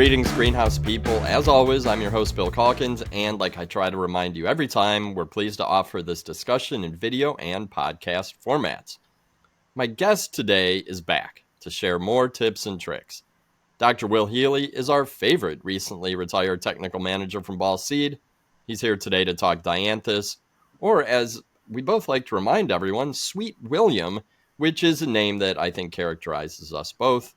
Greetings, greenhouse people. As always, I'm your host, Bill Calkins, and like I try to remind you every time, we're pleased to offer this discussion in video and podcast formats. My guest today is back to share more tips and tricks. Dr. Will Healy is our favorite recently retired technical manager from Ball Seed. He's here today to talk Dianthus, or as we both like to remind everyone, Sweet William, which is a name that I think characterizes us both.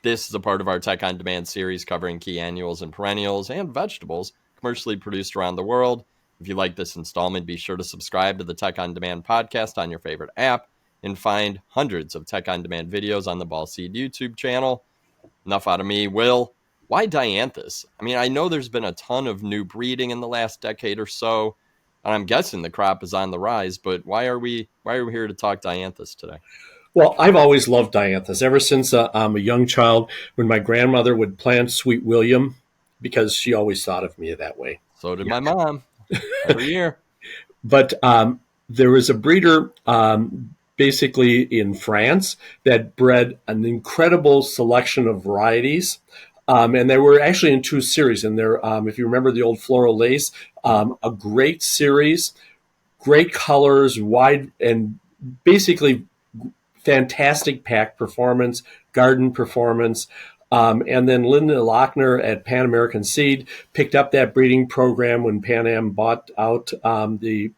This is a part of our Tech on Demand series covering key annuals and perennials and vegetables commercially produced around the world. If you like this installment, be sure to subscribe to the Tech on Demand podcast on your favorite app and find hundreds of Tech on Demand videos on the Ball Seed YouTube channel. Enough out of me. Will, why Dianthus? I mean, I know there's been a ton of new breeding in the last decade or so, and I'm guessing the crop is on the rise, but why are we here to talk Dianthus today? Well, I've always loved Dianthus ever since I'm a young child when my grandmother would plant Sweet William because she always thought of me that way. So did my mom every year. But there was a breeder basically in France that bred an incredible selection of varieties. And they were actually in two series. And they're, if you remember the old Floral Lace, a great series, great colors, wide, and basically fantastic pack performance, garden performance. And then Linda Lochner at Pan American Seed picked up that breeding program when Pan Am bought out the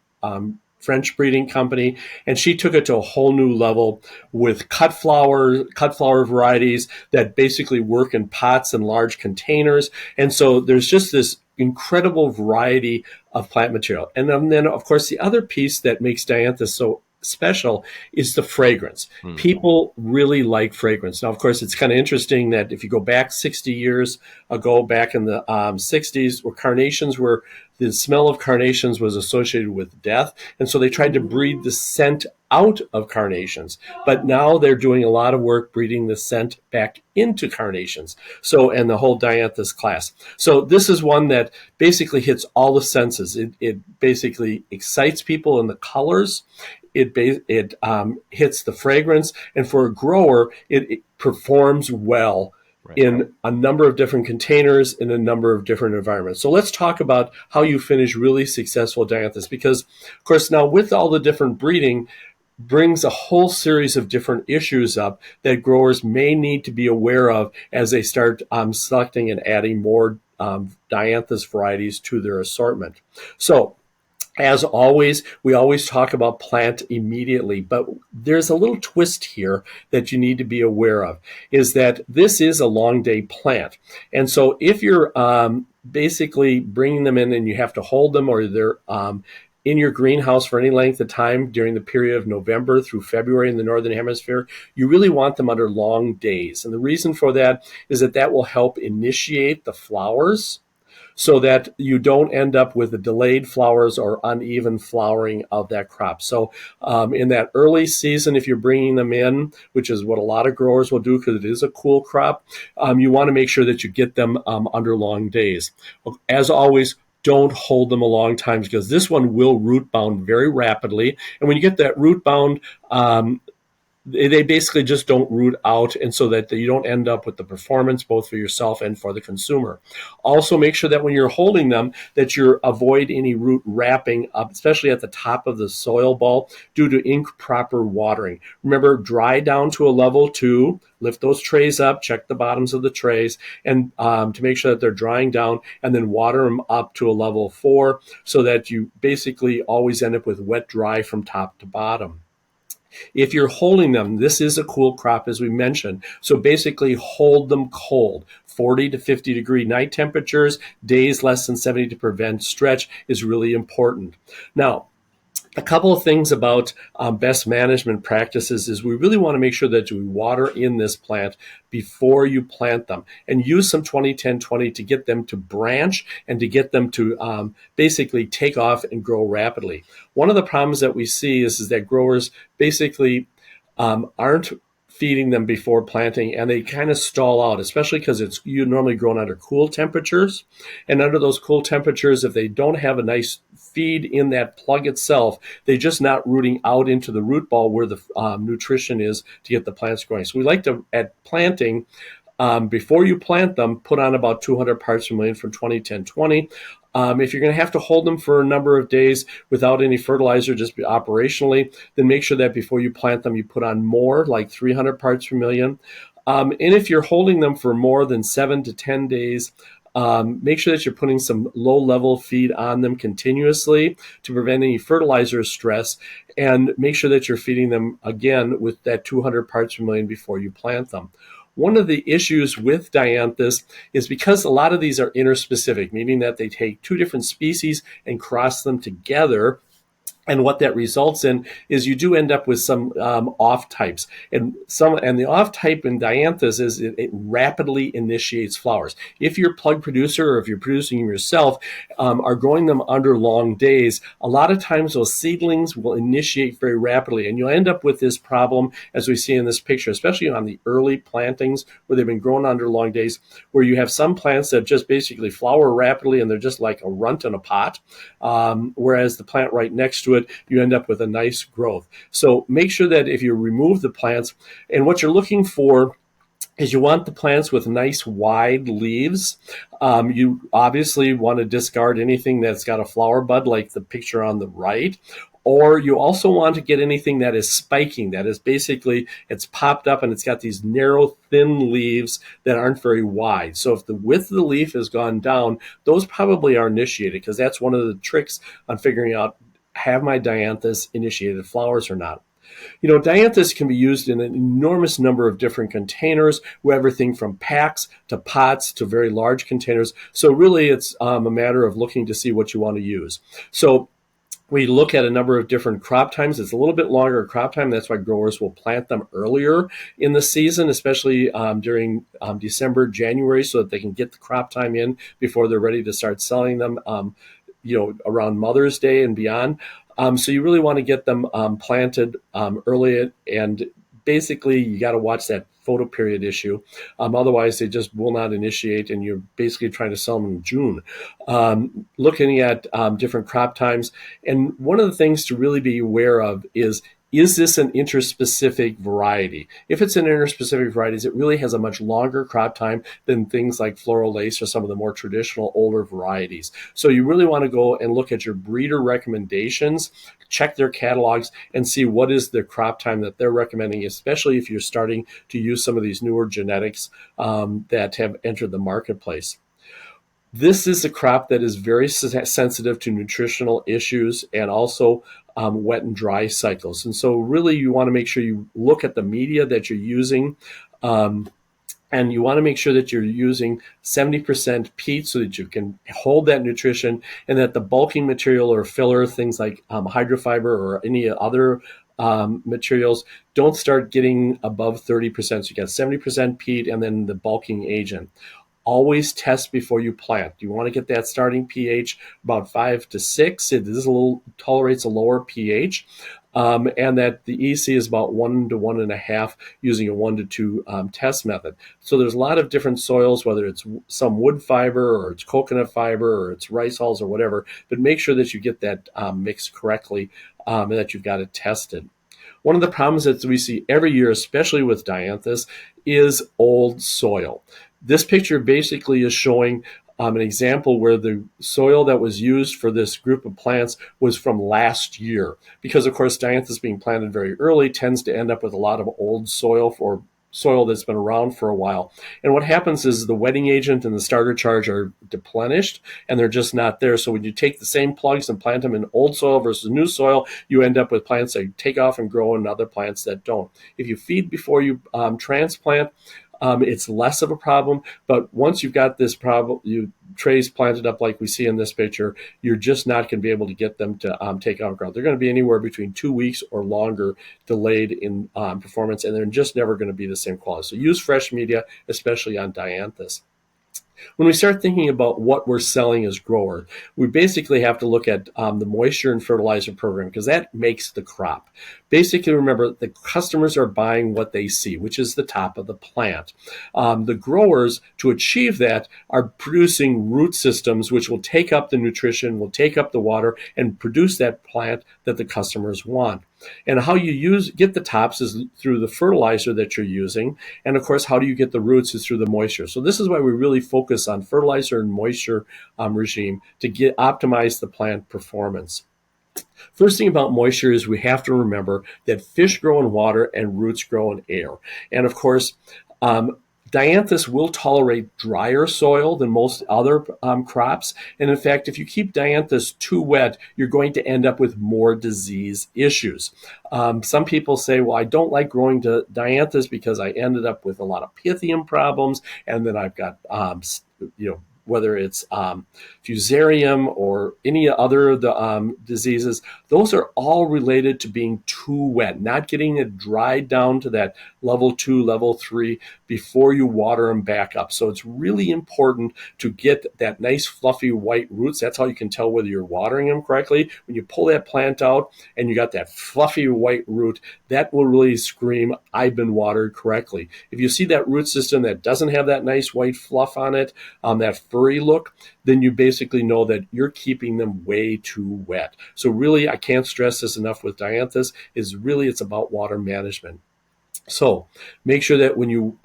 French breeding company, and she took it to a whole new level with cut flower varieties that basically work in pots and large containers. And so there's just this incredible variety of plant material. And then, of course, the other piece that makes Dianthus so special is the fragrance. People really like fragrance. Now, of course, it's kind of interesting that if you go back 60 years ago, back in the 60s, where carnations were, the smell of carnations was associated with death. And so they tried to breed the scent out of carnations. But now they're doing a lot of work breeding the scent back into carnations. So, and the whole Dianthus class. So this is one that basically hits all the senses. It basically excites people in the colors. It hits the fragrance, and for a grower, it performs well in a number of different containers in a number of different environments. So let's talk about how you finish really successful Dianthus, because, of course, now with all the different breeding brings a whole series of different issues up that growers may need to be aware of as they start selecting and adding more Dianthus varieties to their assortment. So, as always, we always talk about plant immediately, but there's a little twist here that you need to be aware of, is that this is a long day plant. And so if you're basically bringing them in and you have to hold them, or they're in your greenhouse for any length of time during the period of November through February in the Northern Hemisphere, you really want them under long days. And the reason for that is that will help initiate the flowers, so that you don't end up with the delayed flowers or uneven flowering of that crop. So in that early season, if you're bringing them in, which is what a lot of growers will do because it is a cool crop, you want to make sure that you get them under long days. As always, don't hold them a long time, because this one will root bound very rapidly. And when you get that root bound, they basically just don't root out, and so that you don't end up with the performance both for yourself and for the consumer. Also, make sure that when you're holding them that you avoid any root wrapping up, especially at the top of the soil ball, due to improper watering. Remember, dry down to a level 2, lift those trays up, check the bottoms of the trays, and to make sure that they're drying down, and then water them up to a level 4 so that you basically always end up with wet dry from top to bottom. If you're holding them, this is a cool crop, as we mentioned. So basically hold them cold. 40 to 50 degree night temperatures, days less than 70 to prevent stretch is really important. Now, a couple of things about best management practices is we really want to make sure that we water in this plant before you plant them, and use some 20-10-20 to get them to branch and to get them to basically take off and grow rapidly. One of the problems that we see is that growers basically aren't feeding them before planting, and they kind of stall out, especially because it's normally grown under cool temperatures. And under those cool temperatures, if they don't have a nice feed in that plug itself, they're just not rooting out into the root ball where the nutrition is to get the plants growing. So we like to, at planting, Before you plant them, put on about 200 parts per million for 20-10-20. If you're going to have to hold them for a number of days without any fertilizer, just operationally, then make sure that before you plant them, you put on more, like 300 parts per million. And if you're holding them for more than 7 to 10 days, make sure that you're putting some low-level feed on them continuously to prevent any fertilizer stress, and make sure that you're feeding them again with that 200 parts per million before you plant them. One of the issues with Dianthus is because a lot of these are interspecific, meaning that they take two different species and cross them together. And what that results in is you do end up with some off types, and the off type in Dianthus is it rapidly initiates flowers. If you're plug producer or if you're producing them yourself, are growing them under long days, a lot of times those seedlings will initiate very rapidly, and you'll end up with this problem as we see in this picture, especially on the early plantings where they've been grown under long days, where you have some plants that just basically flower rapidly and they're just like a runt in a pot, whereas the plant right next to it, you end up with a nice growth. So make sure that if you remove the plants, and what you're looking for is you want the plants with nice wide leaves. You obviously want to discard anything that's got a flower bud like the picture on the right. Or you also want to get anything that is spiking, that is basically it's popped up and it's got these narrow, thin leaves that aren't very wide. So if the width of the leaf has gone down, those probably are initiated, because that's one of the tricks on figuring out, have my Dianthus initiated flowers or not? Dianthus can be used in an enormous number of different containers, everything from packs to pots to very large containers. So really it's a matter of looking to see what you want to use. So we look at a number of different crop times. It's a little bit longer crop time. That's why growers will plant them earlier in the season, especially during December, January, so that they can get the crop time in before they're ready to start selling them, around Mother's Day and beyond. So you really want to get them planted early, and basically you got to watch that photo period issue. Otherwise, they just will not initiate, and you're basically trying to sell them in June. Looking at different crop times, and one of the things to really be aware of is this an interspecific variety? If it's an interspecific variety, it really has a much longer crop time than things like floral lace or some of the more traditional older varieties. So you really want to go and look at your breeder recommendations, check their catalogs, and see what is the crop time that they're recommending, especially if you're starting to use some of these newer genetics that have entered the marketplace. This is a crop that is very sensitive to nutritional issues and also wet and dry cycles. And so really you want to make sure you look at the media that you're using, and you want to make sure that you're using 70% peat so that you can hold that nutrition, and that the bulking material or filler, things like hydrofiber or any other materials, don't start getting above 30%. So you got 70% peat and then the bulking agent. Always test before you plant. You want to get that starting pH about 5 to 6. It is tolerates a lower pH, and that the EC is about 1 to 1.5 using a 1 to 2 test method. So there's a lot of different soils, whether it's some wood fiber or it's coconut fiber or it's rice hulls or whatever, but make sure that you get that mixed correctly and that you've got it tested. One of the problems that we see every year, especially with Dianthus, is old soil. This picture basically is showing an example where the soil that was used for this group of plants was from last year. Because, of course, Dianthus being planted very early tends to end up with a lot of old soil or soil that's been around for a while. And what happens is the wetting agent and the starter charge are deplenished, and they're just not there. So when you take the same plugs and plant them in old soil versus new soil, you end up with plants that take off and grow and other plants that don't. If you feed before you transplant, it's less of a problem, but once you've got this problem, trays planted up like we see in this picture, you're just not going to be able to get them to take out ground. They're going to be anywhere between 2 weeks or longer delayed in performance, and they're just never going to be the same quality. So use fresh media, especially on Dianthus. When we start thinking about what we're selling as growers, we basically have to look at the moisture and fertilizer program, because that makes the crop. Basically, remember, the customers are buying what they see, which is the top of the plant. The growers, to achieve that, are producing root systems which will take up the nutrition, will take up the water, and produce that plant that the customers want. And how you get the tops is through the fertilizer that you're using. And of course, how do you get the roots is through the moisture. So this is why we really focus on fertilizer and moisture regime to optimize the plant performance. First thing about moisture is we have to remember that fish grow in water and roots grow in air. And of course, Dianthus will tolerate drier soil than most other crops. And in fact, if you keep Dianthus too wet, you're going to end up with more disease issues. Some people say, well, I don't like growing Dianthus because I ended up with a lot of Pythium problems. And then I've got, whether it's fusarium or any other of the diseases, those are all related to being too wet, not getting it dried down to that level 2, level 3 before you water them back up. So it's really important to get that nice fluffy white roots. That's how you can tell whether you're watering them correctly. When you pull that plant out and you got that fluffy white root, that will really scream, I've been watered correctly. If you see that root system that doesn't have that nice white fluff on it, that furry look, then you basically know that you're keeping them way too wet. So really, I can't stress this enough with Dianthus, it's about water management. So make sure that when you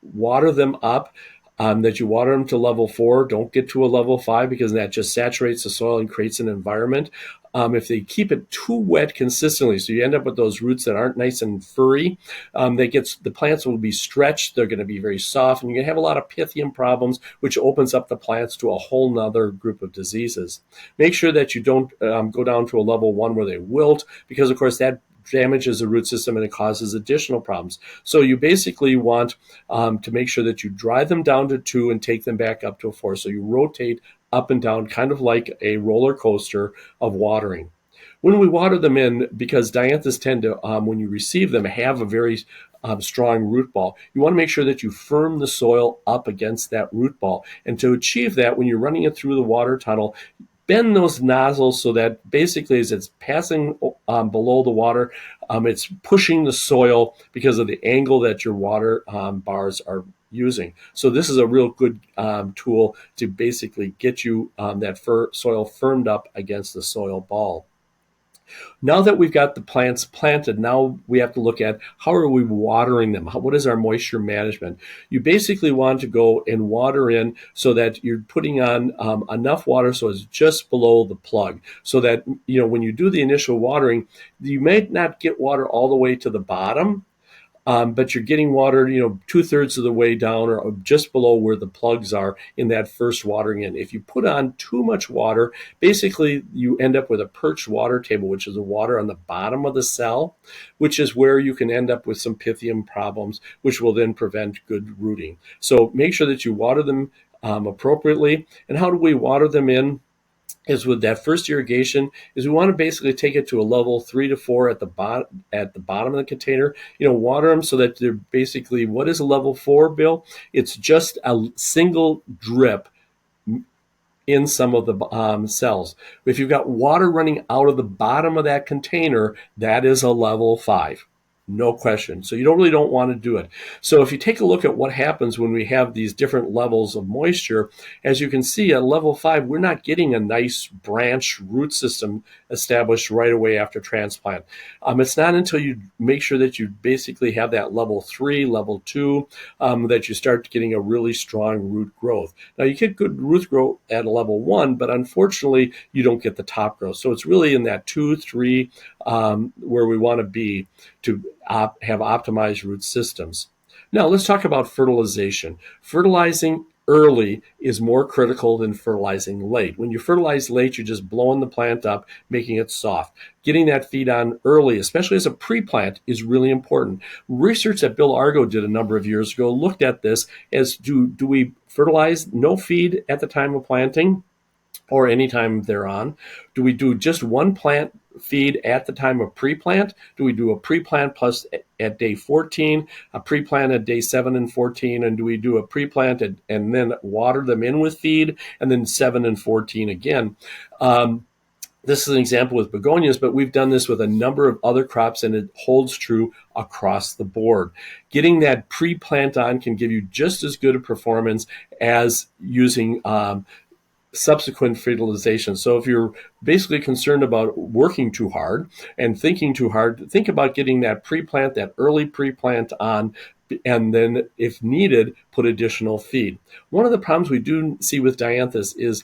water them up, that you water them to level 4. Don't get to a level 5 because that just saturates the soil and creates an environment. If they keep it too wet consistently, so you end up with those roots that aren't nice and furry, the plants will be stretched. They're going to be very soft, and you're going to have a lot of Pythium problems, which opens up the plants to a whole nother group of diseases. Make sure that you don't go down to a level 1 where they wilt, because of course that damages the root system and it causes additional problems. So you basically want to make sure that you dry them down to 2 and take them back up to a 4. So you rotate up and down, kind of like a roller coaster of watering. When we water them in, because Dianthus tend to, when you receive them, have a very strong root ball, you want to make sure that you firm the soil up against that root ball. And to achieve that, when you're running it through the water tunnel, bend those nozzles so that basically as it's passing below the water, it's pushing the soil because of the angle that your water bars are using. So this is a real good tool to basically get you that soil firmed up against the soil ball. Now that we've got the plants planted, now we have to look at how are we watering them? What is our moisture management? You basically want to go and water in so that you're putting on enough water so it's just below the plug. So that, when you do the initial watering, you may not get water all the way to the bottom, but you're getting water, 2/3 of the way down or just below where the plugs are in that first watering in. If you put on too much water, basically you end up with a perched water table, which is the water on the bottom of the cell, which is where you can end up with some Pythium problems, which will then prevent good rooting. So make sure that you water them appropriately. And how do we water them in? Is with that first irrigation is we want to basically take it to a level 3 to 4 at the bottom of the container. Water them so that they're basically, what is a level 4, Bill? It's just a single drip in some of the cells. If you've got water running out of the bottom of that container, that is a level 5. No question. So you don't want to do it. So if you take a look at what happens when we have these different levels of moisture, as you can see at level 5, we're not getting a nice branch root system established right away after transplant. It's not until you make sure that you basically have that level 3, level 2, that you start getting a really strong root growth. Now you get good root growth at level 1, but unfortunately you don't get the top growth. So it's really in that 2, 3 where we want to be to have optimized root systems. Now let's talk about fertilization. Fertilizing early is more critical than fertilizing late. When you fertilize late, you're just blowing the plant up, making it soft. Getting that feed on early, especially as a pre-plant, is really important. Research that Bill Argo did a number of years ago looked at this as do we fertilize no feed at the time of planting or anytime thereon? Do we do just one plant feed at the time of pre-plant? Do we do a pre-plant plus at day 14, a pre-plant at day 7 and 14, and do we do a pre-plant and then water them in with feed, and then 7 and 14 again? This is an example with begonias, but we've done this with a number of other crops, and it holds true across the board. Getting that pre-plant on can give you just as good a performance as using subsequent fertilization. So if you're basically concerned about working too hard and thinking too hard, think about getting that pre-plant, that early pre-plant on, and then if needed, put additional feed. One of the problems we do see with Dianthus is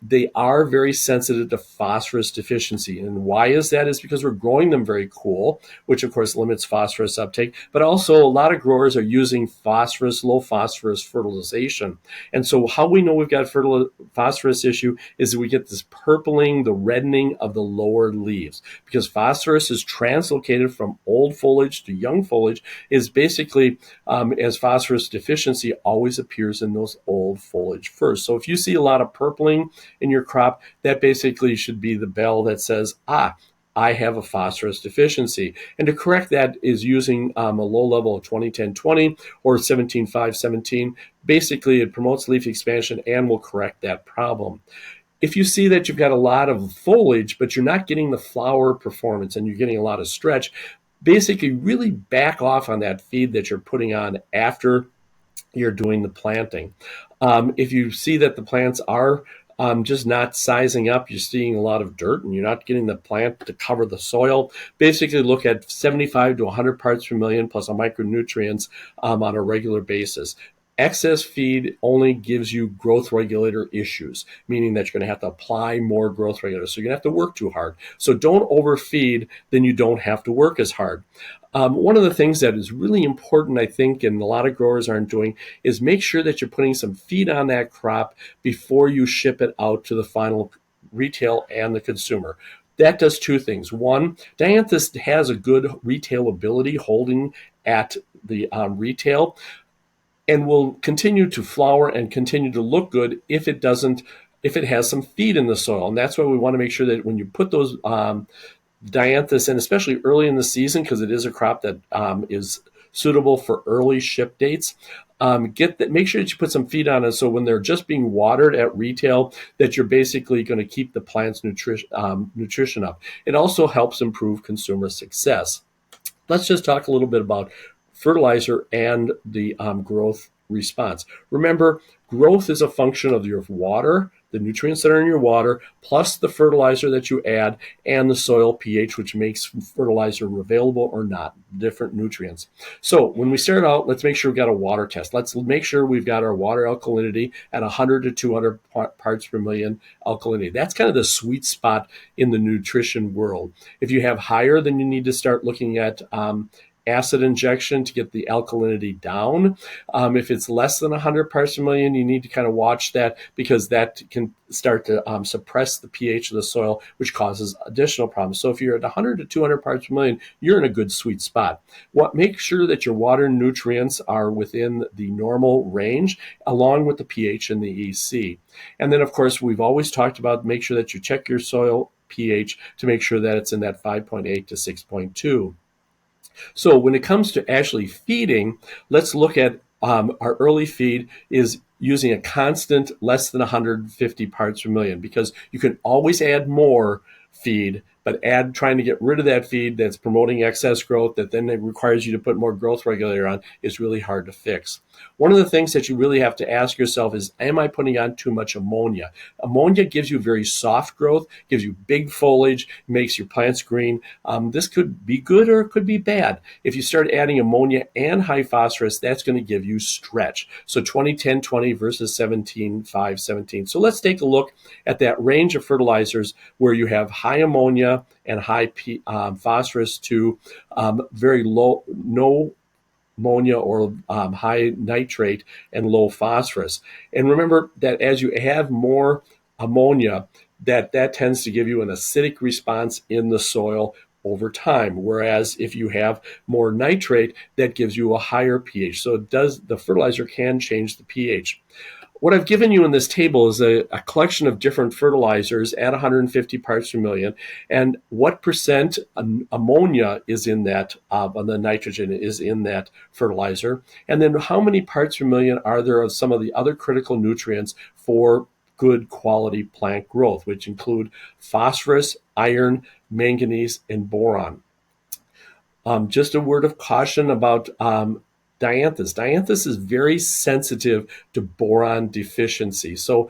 they are very sensitive to phosphorus deficiency. And why is that? Is because we're growing them very cool, which of course limits phosphorus uptake. But also a lot of growers are using low phosphorus fertilization. And so how we know we've got phosphorus issue is that we get this purpling, the reddening of the lower leaves. Because phosphorus is translocated from old foliage to young foliage, is basically as phosphorus deficiency always appears in those old foliage first. So if you see a lot of purpling in your crop, that basically should be the bell that says, I have a phosphorus deficiency. And to correct that is using a low level of 20-10-20 or 17-5-17. Basically, it promotes leaf expansion and will correct that problem. If you see that you've got a lot of foliage, but you're not getting the flower performance and you're getting a lot of stretch, basically really back off on that feed that you're putting on after you're doing the planting. If you see that the plants are just not sizing up, you're seeing a lot of dirt and you're not getting the plant to cover the soil, basically look at 75 to 100 parts per million plus a micronutrients on a regular basis. Excess feed only gives you growth regulator issues, meaning that you're going to have to apply more growth regulators. So you're going to have to work too hard. So don't overfeed, then you don't have to work as hard. One of the things that is really important, I think, and a lot of growers aren't doing, is make sure that you're putting some feed on that crop before you ship it out to the final retail and the consumer. That does two things. One, Dianthus has a good retailability holding at the retail, and will continue to flower and continue to look good if it has some feed in the soil. And that's why we want to make sure that when you put those Dianthus, and especially early in the season, because it is a crop that is suitable for early ship dates, make sure that you put some feed on it, so when they're just being watered at retail, that you're basically going to keep the plant's nutrition up. It also helps improve consumer success. Let's just talk a little bit about fertilizer and the growth response. Remember, growth is a function of your water, the nutrients that are in your water, plus the fertilizer that you add, and the soil pH, which makes fertilizer available or not, different nutrients. So when we start out, let's make sure we've got a water test. Let's make sure we've got our water alkalinity at 100 to 200 parts per million alkalinity. That's kind of the sweet spot in the nutrition world. If you have higher, then you need to start looking at acid injection to get the alkalinity down. If it's less than 100 parts per million, you need to kind of watch that, because that can start to suppress the pH of the soil, which causes additional problems. So if you're at 100 to 200 parts per million, you're in a good sweet spot. Make sure that your water nutrients are within the normal range, along with the pH and the EC. And then, of course, we've always talked about make sure that you check your soil pH to make sure that it's in that 5.8 to 6.2. So when it comes to actually feeding, let's look at our early feed is using a constant less than 150 parts per million, because you can always add more feed, but trying to get rid of that feed that's promoting excess growth that then it requires you to put more growth regulator on is really hard to fix. One of the things that you really have to ask yourself is, am I putting on too much ammonia? Ammonia gives you very soft growth, gives you big foliage, makes your plants green. This could be good or it could be bad. If you start adding ammonia and high phosphorus, that's going to give you stretch. So 20-10-20 versus 17-5-17. So let's take a look at that range of fertilizers where you have high ammonia and high phosphorus to very low, no ammonia or high nitrate and low phosphorus. And remember that as you have more ammonia, that tends to give you an acidic response in the soil over time. Whereas if you have more nitrate, that gives you a higher pH. So the fertilizer can change the pH. What I've given you in this table is a collection of different fertilizers at 150 parts per million, and what percent ammonia is in that, the nitrogen is in that fertilizer, and then how many parts per million are there of some of the other critical nutrients for good quality plant growth, which include phosphorus, iron, manganese, and boron. Just a word of caution about Dianthus. Dianthus is very sensitive to boron deficiency. So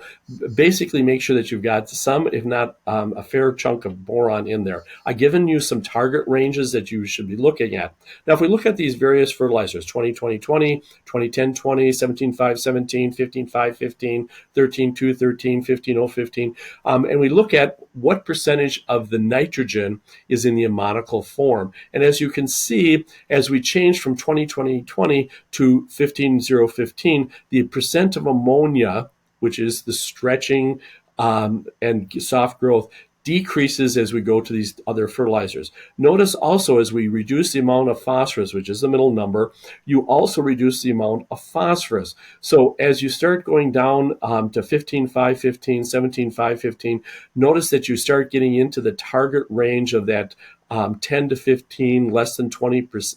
basically make sure that you've got some, if not a fair chunk of boron in there. I've given you some target ranges that you should be looking at. Now, if we look at these various fertilizers, 20-20-20, 20-10-20, 17-5-17, 15-5-15, 13-2, 13, 15-0-15, and we look at what percentage of the nitrogen is in the ammoniacal form. And as you can see, as we change from 20-20-20 to 15-0-15, the percent of ammonia, which is the stretching and soft growth, decreases as we go to these other fertilizers. Notice also as we reduce the amount of phosphorus, which is the middle number, you also reduce the amount of phosphorus. So as you start going down to 15-5-15, 17-5-15, notice that you start getting into the target range of that 10 to 15, less than 20%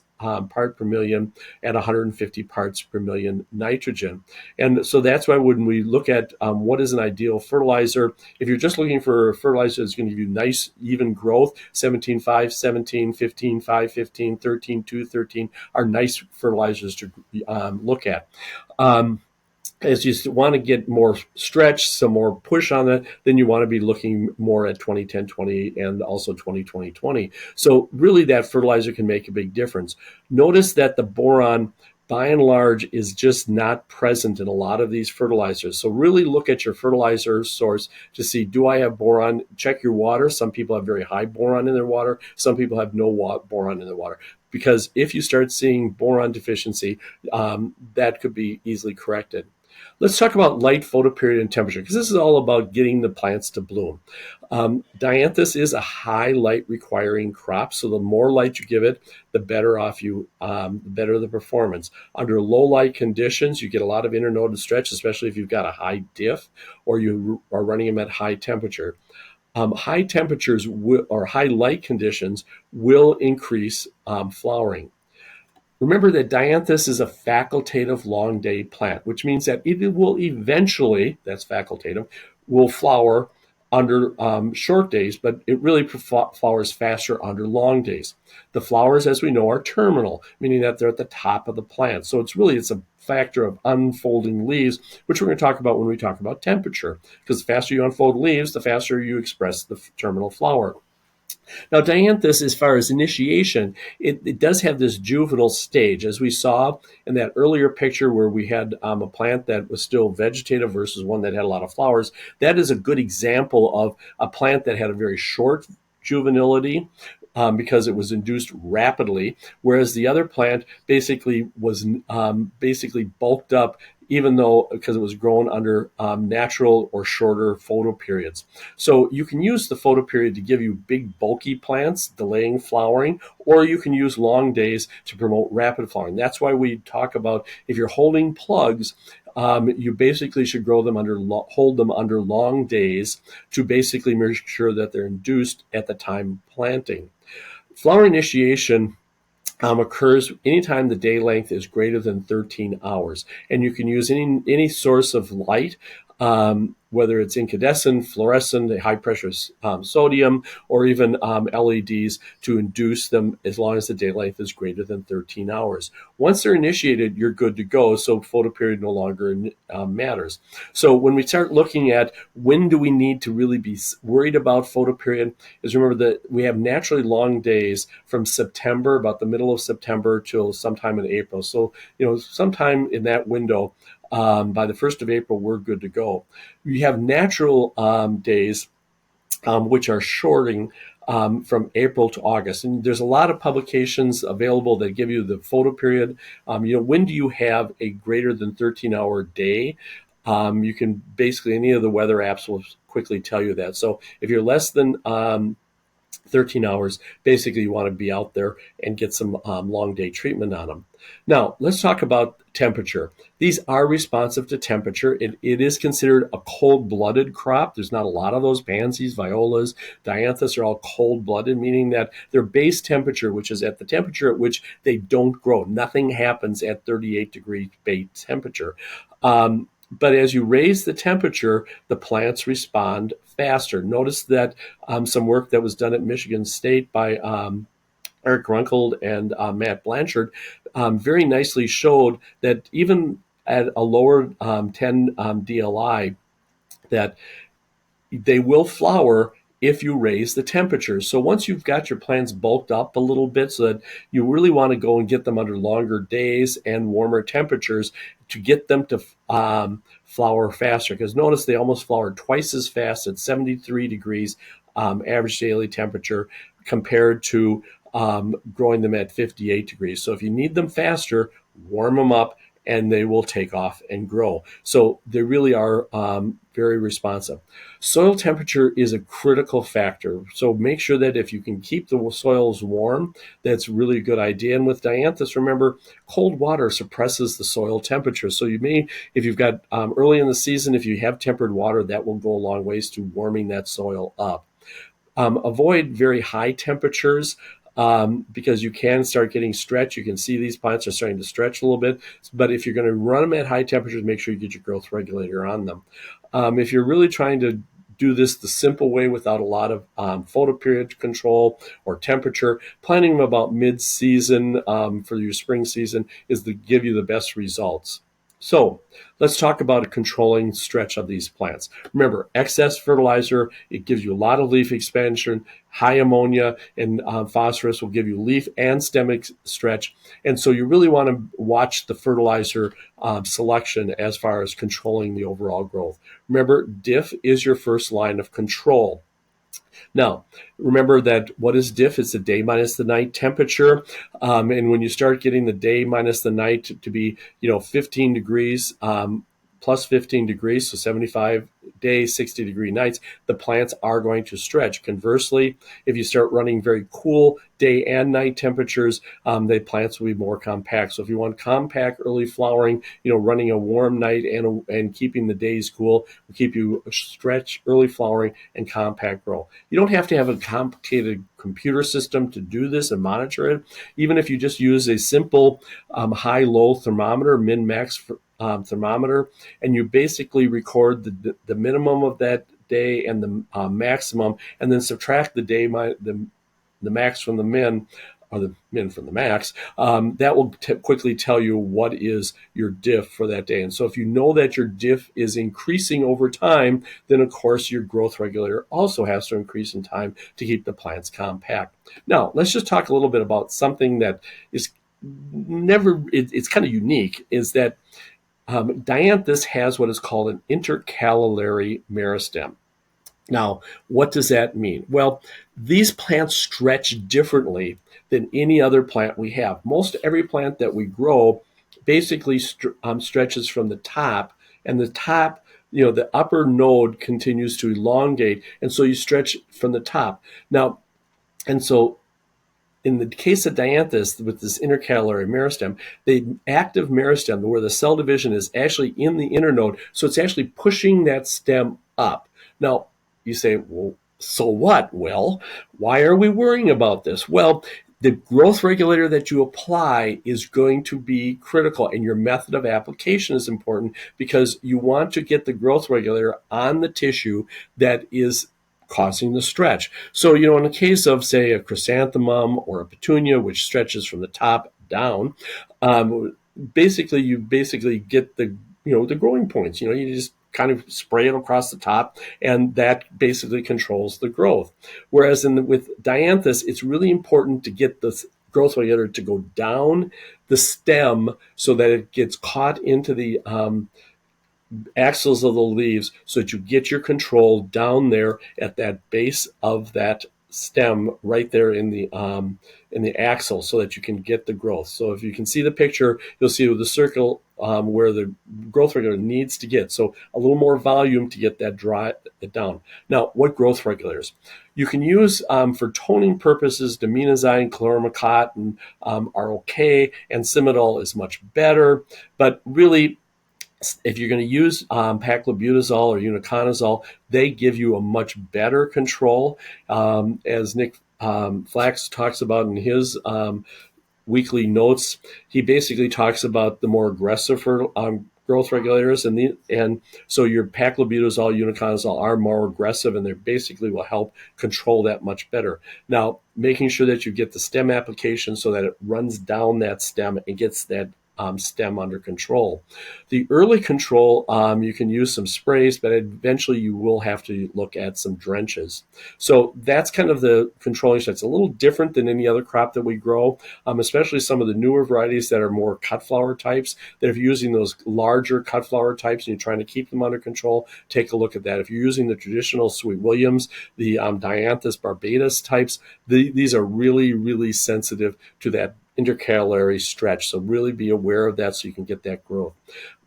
part per million at 150 parts per million nitrogen. And so that's why when we look at what is an ideal fertilizer, if you're just looking for a fertilizer that's going to give you nice, even growth, 17-5-17, 15-5-15, 13-2, 13 are nice fertilizers to look at. As you want to get more stretch, some more push on it, then you want to be looking more at 20-10-20 and also 20-20-20. So really that fertilizer can make a big difference. Notice that the boron, by and large, is just not present in a lot of these fertilizers. So really look at your fertilizer source to see, do I have boron? Check your water. Some people have very high boron in their water. Some people have no boron in their water. Because if you start seeing boron deficiency, that could be easily corrected. Let's talk about light, photoperiod, and temperature, because this is all about getting the plants to bloom. Dianthus is a high light requiring crop, so the more light you give it, the better off you, the better the performance. Under low light conditions, you get a lot of internodal stretch, especially if you've got a high diff or you are running them at high temperature. High temperatures or high light conditions will increase flowering. Remember that Dianthus is a facultative long day plant, which means that it will eventually, that's facultative, will flower under short days, but it really flowers faster under long days. The flowers, as we know, are terminal, meaning that they're at the top of the plant. So it's a factor of unfolding leaves, which we're going to talk about when we talk about temperature, because the faster you unfold leaves, the faster you express the terminal flower. Now, Dianthus, as far as initiation, it does have this juvenile stage, as we saw in that earlier picture where we had a plant that was still vegetative versus one that had a lot of flowers. That is a good example of a plant that had a very short juvenility, because it was induced rapidly, whereas the other plant basically was basically bulked up, even though because it was grown under natural or shorter photoperiods. So you can use the photoperiod to give you big bulky plants, delaying flowering, or you can use long days to promote rapid flowering. That's why we talk about if you're holding plugs, you basically should hold them under long days to basically make sure that they're induced at the time planting. Flower initiation occurs anytime the day length is greater than 13 hours. And you can use any source of light, whether it's incandescent, fluorescent, high pressure sodium, or even LEDs to induce them as long as the day length is greater than 13 hours. Once they're initiated, you're good to go, so photoperiod no longer matters. So when we start looking at when do we need to really be worried about photoperiod, is remember that we have naturally long days from September, about the middle of September, till sometime in April. So, sometime in that window, by the 1st of April, we're good to go. We have natural days, which are shorting from April to August. And there's a lot of publications available that give you the photoperiod. When do you have a greater than 13-hour day? You can basically, any of the weather apps will quickly tell you that. So if you're less than 13 hours, basically you want to be out there and get some long day treatment on them. Now, let's talk about temperature. These are responsive to temperature. It is considered a cold-blooded crop. There's not a lot of those. Pansies, violas, Dianthus are all cold-blooded, meaning that their base temperature, which is at the temperature at which they don't grow. Nothing happens at 38-degree base temperature. But as you raise the temperature, the plants respond faster. Notice that some work that was done at Michigan State by Eric Runkel and Matt Blanchard very nicely showed that even at a lower 10 DLI, that they will flower if you raise the temperature. So once you've got your plants bulked up a little bit so that you really want to go and get them under longer days and warmer temperatures to get them to flower faster. Because notice they almost flower twice as fast at 73 degrees average daily temperature compared to growing them at 58 degrees. So if you need them faster, warm them up and they will take off and grow. So they really are very responsive. Soil temperature is a critical factor. So make sure that if you can keep the soils warm, that's really a good idea. And with Dianthus, remember, cold water suppresses the soil temperature. So you may, if you've got early in the season, if you have tempered water, that will go a long ways to warming that soil up. Avoid very high temperatures because you can start getting stretch. You can see these plants are starting to stretch a little bit. But if you're going to run them at high temperatures, make sure you get your growth regulator on them. If you're really trying to do this the simple way without a lot of photoperiod control or temperature, planting them about mid-season for your spring season is to give you the best results. So let's talk about a controlling stretch of these plants. Remember, excess fertilizer, it gives you a lot of leaf expansion. High ammonia and phosphorus will give you leaf and stem stretch. And so you really want to watch the fertilizer selection as far as controlling the overall growth. Remember, diff is your first line of control. Now, remember that what is diff? It's the day minus the night temperature. And when you start getting the day minus the night to be, 15 degrees, plus 15 degrees, so 75 days, 60 degree nights, the plants are going to stretch. Conversely, if you start running very cool day and night temperatures, the plants will be more compact. So if you want compact early flowering, running a warm night and keeping the days cool will keep you stretch, early flowering, and compact grow. You don't have to have a complicated computer system to do this and monitor it. Even if you just use a simple high-low thermometer, min-max thermometer, and you basically record the minimum of that day and the maximum, and then subtract the day the max from the min, or the min from the max, that will quickly tell you what is your diff for that day. And so if you know that your diff is increasing over time, then of course your growth regulator also has to increase in time to keep the plants compact. Now, let's just talk a little bit about something that is it's kind of unique, is that Dianthus has what is called an intercalary meristem. Now, what does that mean? Well, these plants stretch differently than any other plant we have. Most every plant that we grow basically stretches from the top, and the top, the upper node continues to elongate, and so you stretch from the top. Now, and so in the case of Dianthus, with this intercalary meristem, the active meristem, where the cell division is actually in the internode, so it's actually pushing that stem up. Now, you say, well, so what? Well, why are we worrying about this? Well, the growth regulator that you apply is going to be critical, and your method of application is important because you want to get the growth regulator on the tissue that is causing the stretch. So, in the case of, say, a chrysanthemum or a petunia, which stretches from the top down, you basically get the growing points. You just kind of spray it across the top, and that basically controls the growth. Whereas with Dianthus, it's really important to get the growth regulator to go down the stem so that it gets caught into the axils of the leaves, so that you get your control down there at that base of that stem, right there in the axil, so that you can get the growth. So if you can see the picture, you'll see the circle where the growth regulator needs to get. So a little more volume to get it down. Now, what growth regulators? You can use for toning purposes, dimenazine, chloromacot are okay, and Simidol is much better, but really, if you're going to use paclobutazol or uniconazole, they give you a much better control. As Nick Flax talks about in his weekly notes, he basically talks about the more aggressive growth regulators, and so your paclobutazol, uniconazole are more aggressive, and they basically will help control that much better. Now, making sure that you get the stem application so that it runs down that stem and gets that stem under control. The early control, you can use some sprays, but eventually you will have to look at some drenches. So that's kind of the controlling. It's a little different than any other crop that we grow, especially some of the newer varieties that are more cut flower types. That if you're using those larger cut flower types and you're trying to keep them under control, take a look at that. If you're using the traditional Sweet Williams, the Dianthus barbatus types, these are really, really sensitive to that intercalary stretch. So really be aware of that so you can get that growth.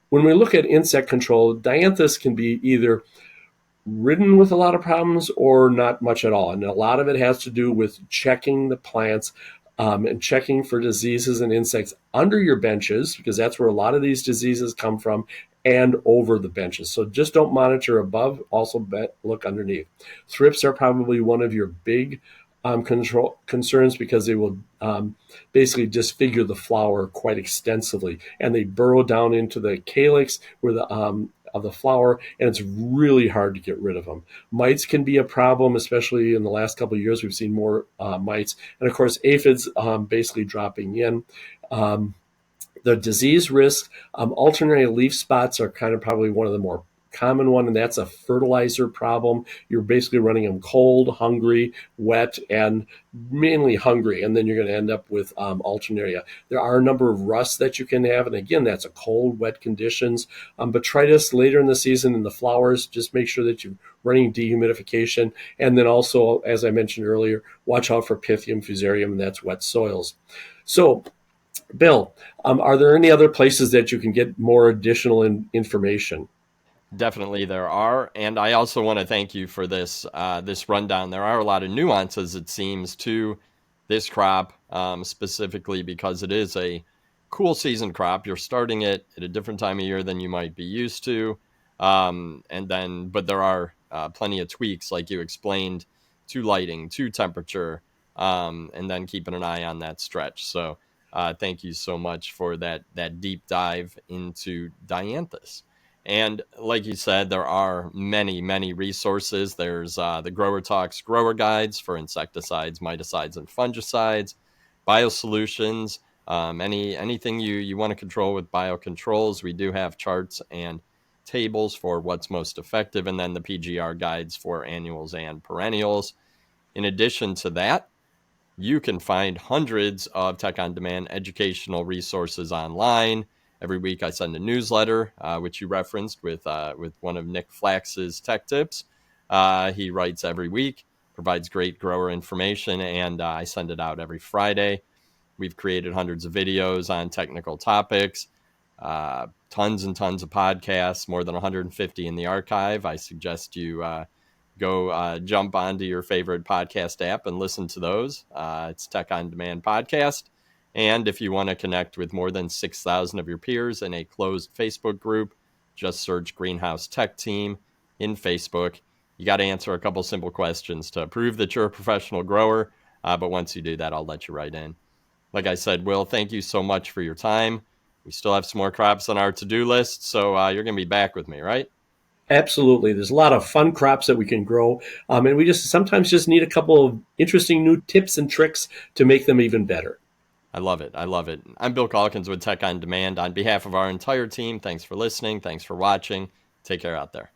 When we look at insect control, Dianthus can be either ridden with a lot of problems or not much at all. And a lot of it has to do with checking the plants and checking for diseases and insects under your benches, because that's where a lot of these diseases come from, and over the benches. So just don't monitor above, also look underneath. Thrips are probably one of your big control concerns, because they will basically disfigure the flower quite extensively, and they burrow down into the calyx where the of the flower, and it's really hard to get rid of them. Mites can be a problem, especially in the last couple of years. We've seen more mites, and of course aphids basically dropping in. The disease risk, alternate leaf spots are kind of probably one of the more common one, and that's a fertilizer problem. You're basically running them cold, hungry, wet, and mainly hungry, and then you're going to end up with alternaria. There are a number of rusts that you can have, and again, that's a cold, wet conditions. Botrytis later in the season in the flowers, just make sure that you're running dehumidification, and then also, as I mentioned earlier, watch out for Pythium fusarium, and that's wet soils. So, Bill, are there any other places that you can get more additional information? Definitely there are, and I also want to thank you for this rundown. There are a lot of nuances, it seems, to this crop, specifically because it is a cool season crop. You're starting it at a different time of year than you might be used to, but there are plenty of tweaks, like you explained, to lighting, to temperature, and then keeping an eye on that stretch. So thank you so much for that deep dive into Dianthus. And like you said, there are many, many resources. There's the Grower Talks grower guides for insecticides, miticides, and fungicides, biosolutions, anything you want to control with biocontrols. We do have charts and tables for what's most effective, and then the PGR guides for annuals and perennials. In addition to that, you can find hundreds of Tech on Demand educational resources online. Every week I send a newsletter, which you referenced with one of Nick Flax's tech tips. He writes every week, provides great grower information, and I send it out every Friday. We've created hundreds of videos on technical topics, tons and tons of podcasts, more than 150 in the archive. I suggest you go jump onto your favorite podcast app and listen to those. It's Tech on Demand Podcast. And if you want to connect with more than 6,000 of your peers in a closed Facebook group, just search Greenhouse Tech Team in Facebook. You got to answer a couple simple questions to prove that you're a professional grower. But once you do that, I'll let you right in. Like I said, Will, thank you so much for your time. We still have some more crops on our to-do list, so you're going to be back with me, right? Absolutely. There's a lot of fun crops that we can grow. And we just sometimes just need a couple of interesting new tips and tricks to make them even better. I love it. I love it. I'm Bill Calkins with Tech on Demand. On behalf of our entire team, thanks for listening. Thanks for watching. Take care out there.